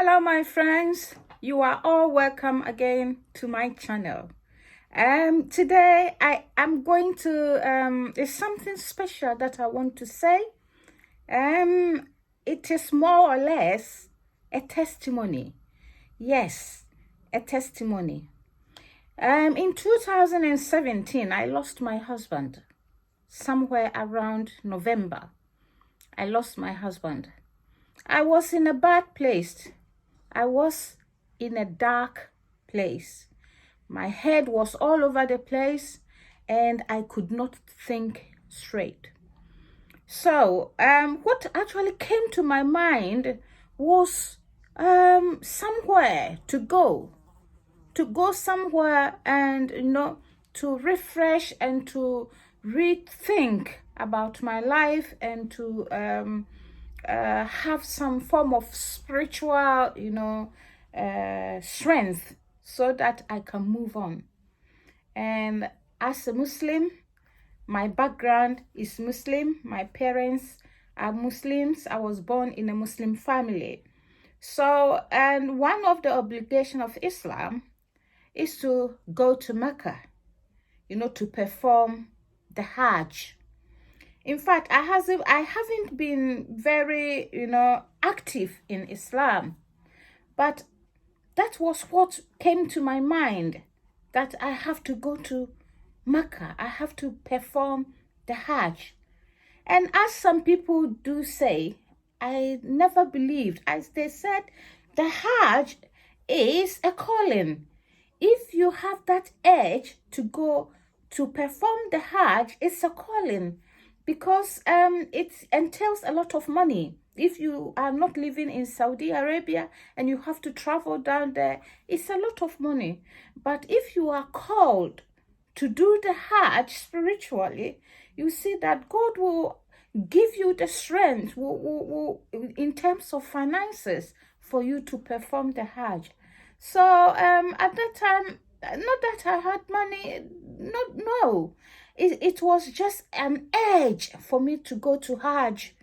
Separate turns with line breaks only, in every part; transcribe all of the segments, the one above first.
Hello my friends, you are all welcome again to my channel. Today I am going to there's something special that I want to say. It is more or less a testimony. Yes, a testimony. In 2017 I lost my husband. Somewhere around November I lost my husband. I was in a bad place. I was in a dark place. My head was all over the place and I could not think straight. So what actually came to my mind was somewhere to go somewhere and to refresh and to rethink about my life and to have some form of spiritual strength so that I can move on. And as a Muslim, my background is Muslim. My parents are Muslims. I was born in a Muslim family. So, and one of the obligations of Islam is to go to Mecca, to perform the Hajj. In fact, I haven't been very, active in Islam, but that was what came to my mind, that I have to go to Mecca. I have to perform the Hajj. And as some people do say, I never believed, as they said, the Hajj is a calling. If you have that urge to go to perform the Hajj, it's a calling, because it entails a lot of money. If you are not living in Saudi Arabia and you have to travel down there, it's a lot of money. But if you are called to do the Hajj spiritually, you see that God will give you the strength will in terms of finances for you to perform the Hajj. So at that time, not that I had money, no. It was just an urge for me to go to Hajj.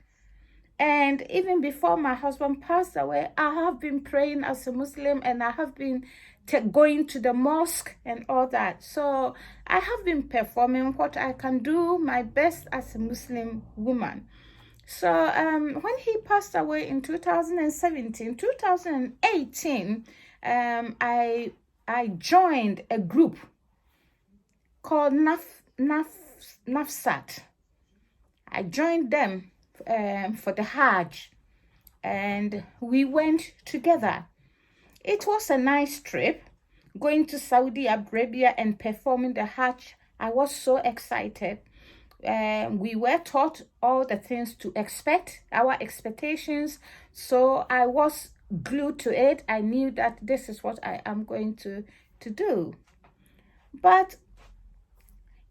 And even before my husband passed away, I have been praying as a Muslim, and I have been going to the mosque and all that. So I have been performing what I can do my best as a Muslim woman. So when he passed away in 2017, 2018, I joined a group called Nafsat. I joined them for the Hajj, and we went together. It was a nice trip, going to Saudi Arabia and performing the Hajj. I was so excited. We were taught all the things to expect, our expectations. So I was glued to it. I knew that this is what I am going to do. But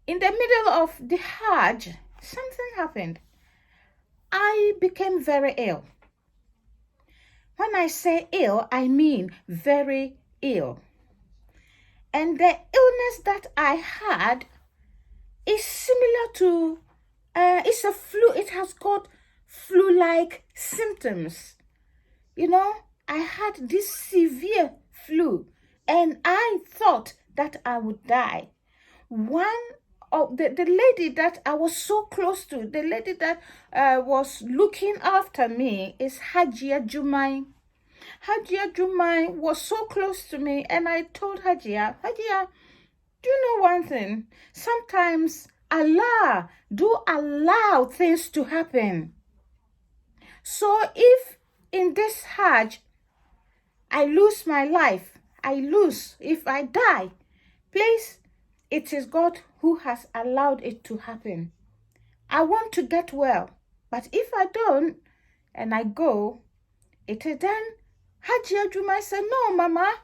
in the middle of the Hajj, something happened. I became very ill. When I say ill, I mean very ill. And the illness that I had is similar to, it's a flu. It has got flu-like symptoms. I had this severe flu, and I thought that I would die. One of the lady that I was so close to, the lady that was looking after me, is Hajia Jumai. Hajia Jumai was so close to me, and I told Hajia, do you know one thing? Sometimes Allah do allow things to happen. So if in this Hajj I lose my life, if I die, please, it is God who has allowed it to happen. I want to get well, but if I don't and I go, it is then Hajia Jumai said, no, Mama,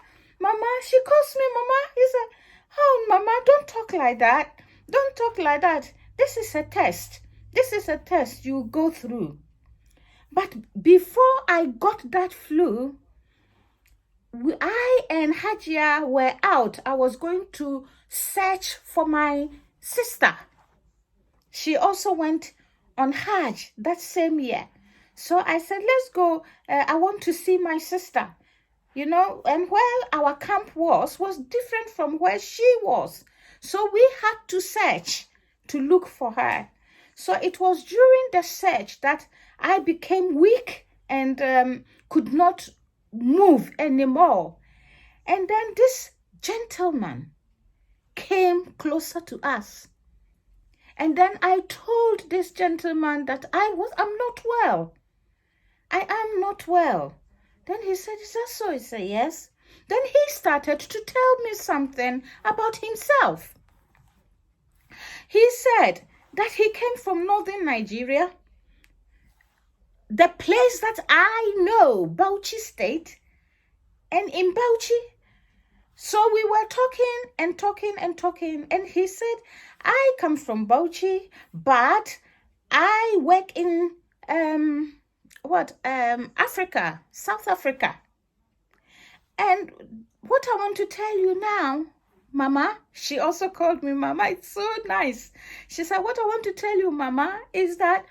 she calls me Mama. He said, oh, Mama, don't talk like that. Don't talk like that. This is a test. This is a test you go through. But before I got that flu, I and Hajia were out. I was going to search for my sister. She also went on Hajj that same year. So I said, let's go. I want to see my sister. you know, and where our camp was different from where she was. So we had to search to look for her. So it was during the search that I became weak and could not move anymore. And then this gentleman came closer to us. And then I told this gentleman that I'm not well. I am not well. Then he said, is that so? I said, yes. Then he started to tell me something about himself. He said that he came from northern Nigeria, the place that I know, Bauchi State, and in Bauchi. So we were talking, and he said, I come from Bauchi, but I work in Africa, South Africa. And what I want to tell you now, Mama, she also called me Mama. It's so nice. She said, what I want to tell you, Mama, is that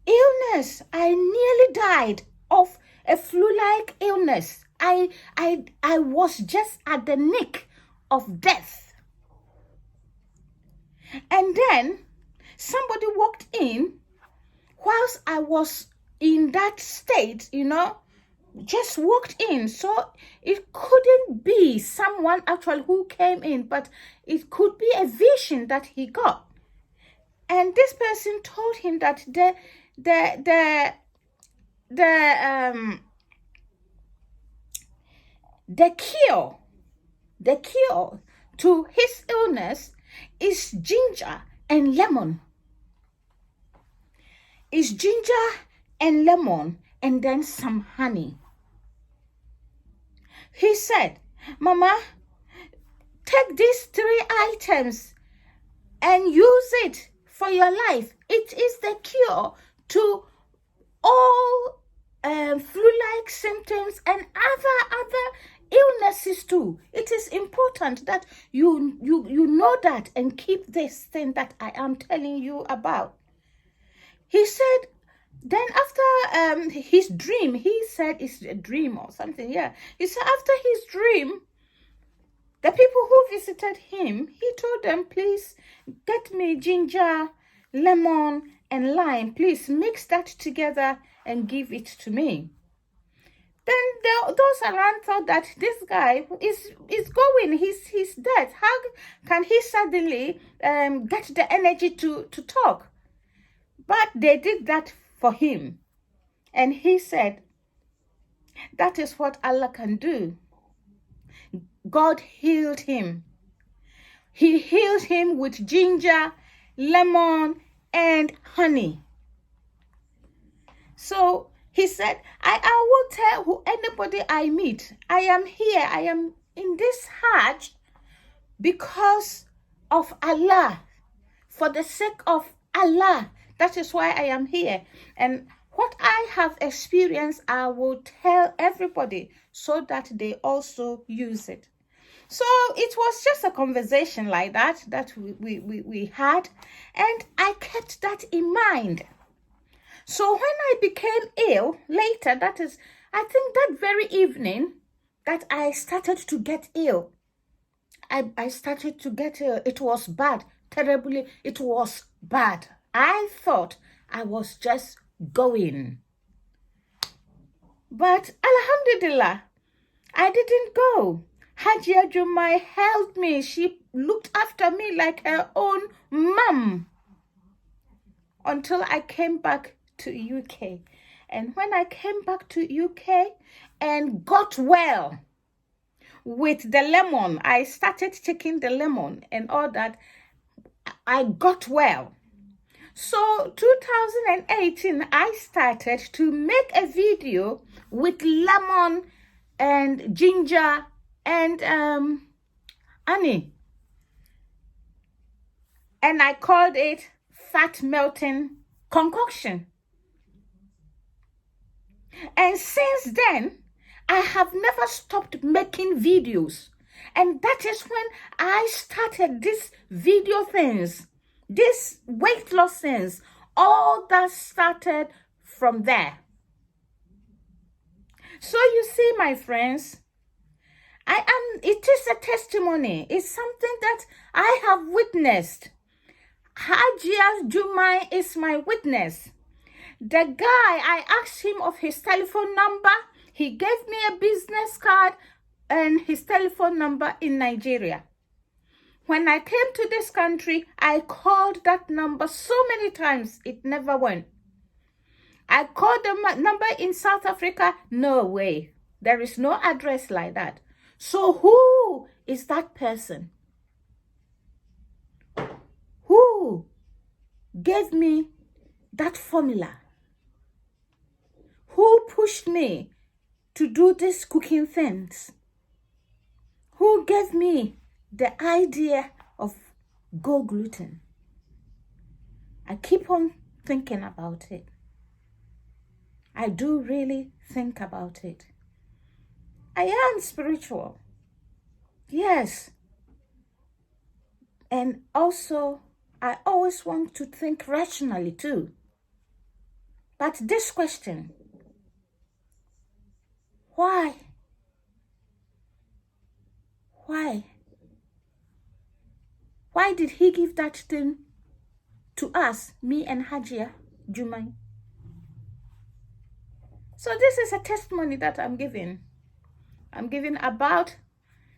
illness, I nearly died of a flu-like illness. I was just at the nick of death. And then somebody walked in whilst I was in that state, you know, just walked in. So it couldn't be someone actually who came in, but it could be a vision that he got. And this person told him that the cure to his illness is ginger and lemon. It's ginger and lemon and then some honey. He said, Mama, take these 3 items and use it for your life. It is the cure to all flu-like symptoms and other illnesses too. It is important that you know that and keep this thing that I am telling you about. He said, then after his dream, he said it's a dream or something, yeah. He said after his dream, the people who visited him, he told them, please get me ginger, lemon, and lime. Please mix that together and give it to me. Then those around thought that this guy is going, he's dead. How can he suddenly get the energy to talk? But they did that for him. And he said, that is what Allah can do. God healed him. He healed him with ginger, lemon, and honey. So he said, I will tell anybody I meet, I am here, I am in this Hajj because of Allah, for the sake of Allah. That is why I am here. And what I have experienced, I will tell everybody so that they also use it. So it was just a conversation like that we had, and I kept that in mind. So when I became ill later, that is, I think that very evening that I started to get ill, I started to get ill. It was bad, terribly, it was bad. I thought I was just going. But Alhamdulillah, I didn't go. Hajia Jumai helped me. She looked after me like her own mum until I came back to UK. And when I came back to UK and got well with the lemon, I started taking the lemon and all that, I got well. So 2018, I started to make a video with lemon and ginger and honey. And I called it Fat Melting Concoction. And since then, I have never stopped making videos. And that is when I started these video things, this weight loss things. All that started from there. So you see, my friends, it is a testimony. It's something that I have witnessed. Hajia Jumai is my witness. The guy, I asked him of his telephone number. He gave me a business card and his telephone number in Nigeria. When I came to this country, I called that number so many times, it never went. I called the number in South Africa. No way. There is no address like that. So who is that person? Who gave me that formula? Who pushed me to do these cooking things? Who gave me the idea of Go Gluten? I keep on thinking about it. I do really think about it. I am spiritual. Yes. And also, I always want to think rationally too. But this question, why? Why? Why did he give that thing to us, me and Hajia Jumai? So this is a testimony that I'm giving. I'm giving about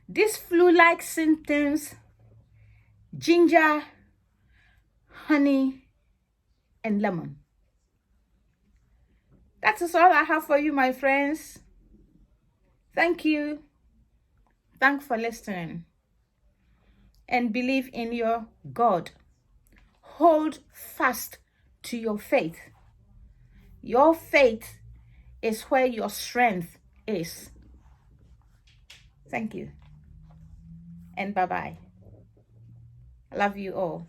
these flu-like symptoms, ginger, honey, and lemon. That is all I have for you, my friends. Thank you. Thanks for listening. And believe in your God. Hold fast to your faith. Your faith is where your strength is. Thank you. And bye-bye. I love you all.